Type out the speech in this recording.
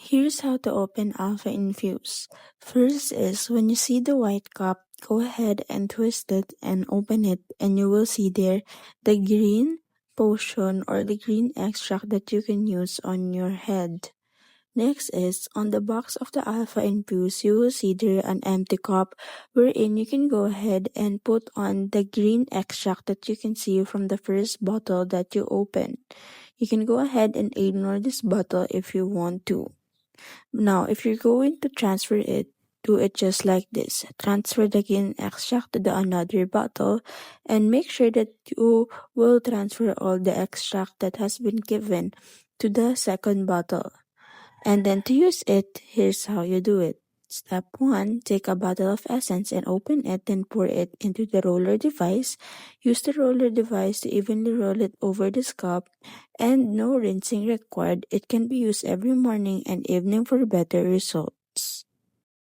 Here's how to open AlphaInfuse. First is when you see the white cup, go ahead and twist it and open it, and you will see there the green potion or the green extract that you can use on your head. Next is on the box of the AlphaInfuse, you will see there an empty cup wherein you can go ahead and put on the green extract that you can see from the first bottle that you open. You can go ahead and ignore this bottle if you want to. Now, if you're going to transfer it, do it just like this. Transfer the green extract to the another bottle and make sure that you will transfer all the extract that has been given to the second bottle. And then to use it, here's how you do it. Step 1. Take a bottle of essence and open it and pour it into the roller device. Use the roller device to evenly roll it over this cup, and no rinsing required. It can be used every morning and evening for better result.